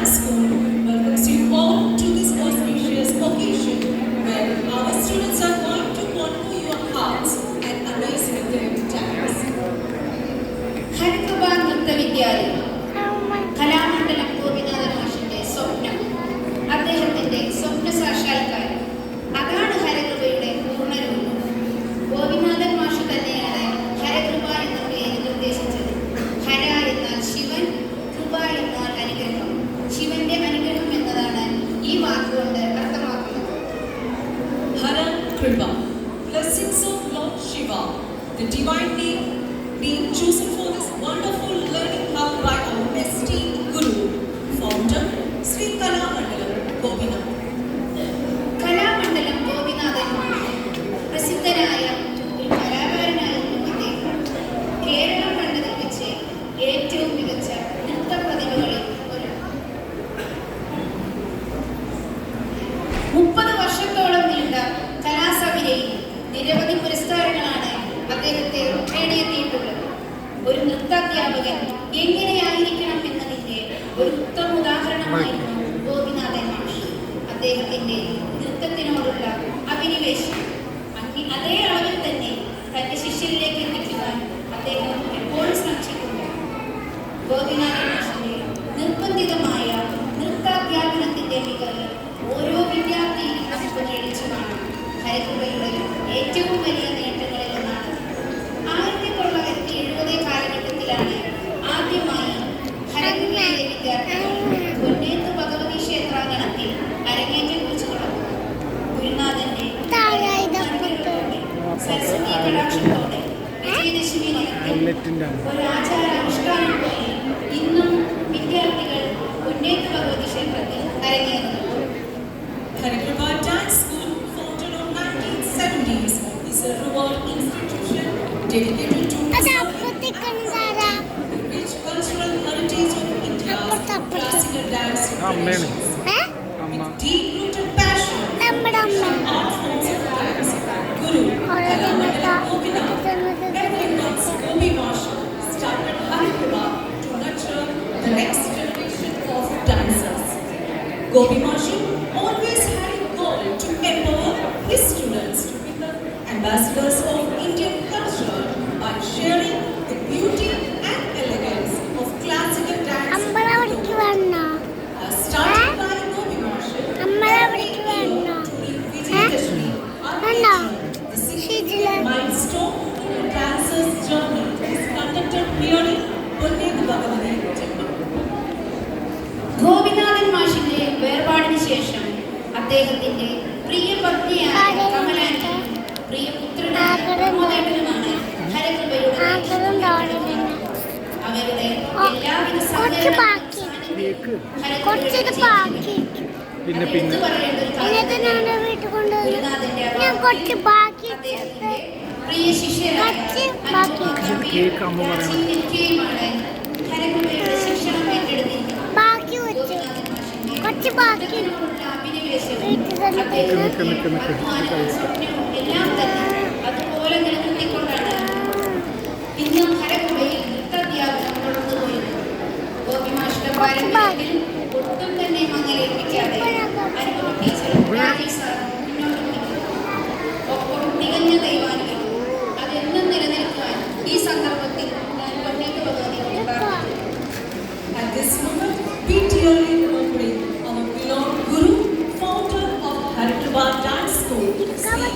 Dance School welcomes you all to this auspicious occasion where our students are going to conquer your hearts and amaze with their dance. ഹരികൃപ നൃത്തവിദ്യാലയം Kalamandalam Gopinathan മാഷിന്റെ സ്വപ്നം, അദ്ദേഹത്തിന്റെ സ്വപ്ന സാക്ഷാത്കാരം. അതാണ് ഹരകൃപയുടെ പൂർണ്ണരൂപം. ഗോപിനാഥൻ മാഷ് തന്നെയാണ് ഹരകൃപ എന്ന പേര് നിർദ്ദേശിച്ചത്. ഹര എന്നാൽ ശിവൻ, കൃപ എന്നാൽ അനുഗ്രഹം. ശിവന്റെ അനുഗ്രഹം എന്നതാണ് ഈ വാക്കുകൊണ്ട് അർത്ഥമാക്കുന്നത്. Hara Kripa, blessings of Lord Shiva, the divine name being chosen for this wonderful learning hub by our esteemed Guru, founder Sri Kalamandalam Gopinath. Kalamandalam Gopinathan മാഷ് പ്രസിദ്ധനായ ഒരു കലാകാരനായിരുന്നു അദ്ദേഹം. കേരളം കണ്ടതിൽ വെച്ച് ഏറ്റവും മികച്ച നൃത്ത പ്രതിഭകളിൽ ഒരാൾ. 30 വർഷത്തോളം നീണ്ട കലാസമിതിയിൽ നിരവധി പുരസ്കാരങ്ങളാണ് അദ്ദേഹത്തെ നേടിയെത്തിയിട്ടുള്ളത്. ഒരു നൃത്താധ്യാപകൻ എങ്ങനെയായിരിക്കണം എന്നതിന്റെ ഒരു ഉത്തമ ഉദാഹരണമായിരുന്നു ഗോപിനാഥൻ മാഷ്. അദ്ദേഹത്തിന്റെ നൃത്തത്തിനോടുള്ള അഭിനിവേശം അതേ അളവിൽ തന്നെ തന്റെ ശിഷ്യരിലേക്ക് എത്തിക്കുവാൻ അദ്ദേഹം എപ്പോഴും ശ്രമിച്ചിട്ടുണ്ട്. ഗോപിനാഥൻ മാഷിന്റെ നിർബന്ധിതമായ നൃത്താധ്യാപനത്തിന്റെ മികവ് ഓരോ വിദ്യാർത്ഥിയും നമുക്ക് നേടിച്ചു കാണാം. ഹരികൃപയുടെ ഏറ്റവും വലിയ നേട്ടങ്ങളിൽ ഒന്നാണ് 1970 കാലഘട്ടത്തിലാണ് ആദ്യമായി ഹരികൃപയിലെ വിദ്യാർത്ഥികൾ പൊന്നേത്ത് ഭഗവതി ക്ഷേത്രാങ്കണത്തിൽ അരങ്ങേറ്റം കുറിച്ചു തുടങ്ങുന്നത്. ഗുരുനാഥന്റെ സരസ്വതി കടാക്ഷത്തോടെ വിജയദശമി ഒരു ആചാരാനുഷ്ഠാനം പോലെ ഇന്നും വിദ്യാർത്ഥികൾ പൊന്നേത്ത് ഭഗവതി ക്ഷേത്രത്തിൽ അരങ്ങേറുന്നു. Harikripa Dance School, founded in 1970s, is a reward institution dedicated to the rich cultural heritage of India's classical dance traditions. With deep-rooted passion for art forms of dance, Guru Kalamandalam Gopinath, everyone's Gopi Marshal, started Harikripa to nurture the next generation of dancers. Gopi Marshal always had a goal to empower his students to become ambassadors of Indian culture by sharing the beauty and elegance of classical dance. Started by Gopi Marshal, Vijayadashmi, the 60th milestone in a dancer's journey is conducted here in Ponnethu Bhagavati Temple. Gopinathan മാഷിന്റെ വേർപാടിന് ശേഷം അദ്ദേഹത്തിന്റെ പ്രിയ പത്നിയായ കമലാന്റെ പ്രിയപുത്രനായ പ്രമോദേട്ടനുമാണ് ഹരകൃപയുടെ അവരുടെ എല്ലാവിധ പ്രിയ ശിഷ്യരായ ഹരകൃപയുടെ ശിക്ഷണം ഏറ്റെടുത്തിരിക്കുന്നത്. എല്ലാം തന്നെ അതുപോലെ നിലനിർത്തിക്കൊണ്ടാണ് ഇന്നും ഹരകൃപയിൽ നൃത്താധ്യാപനം തുടർന്നു പോയിരുന്നത്. ഗോപി മാഷിന്റെ പാരമ്പര്യത്തിൽ ഒട്ടും തന്നെ മങ്ങലേൽപ്പിക്കാതെ അനുപമ ടീച്ചറും രാജീവ് സാറും മുന്നോട്ട് നയിക്കുന്നു. ഒപ്പം തികഞ്ഞ ദൈവാനുഗ്രഹം അതെന്നും നിലനിൽക്കുവാൻ ഈ സന്ദർഭത്തിൽ ഞാൻ പൊന്നേത്ത് ഭഗവതിയോട് പ്രാർത്ഥിക്കുന്നു. At this moment, we dearly remember our beloved Guru, founder of Harikripa Dance School, Sri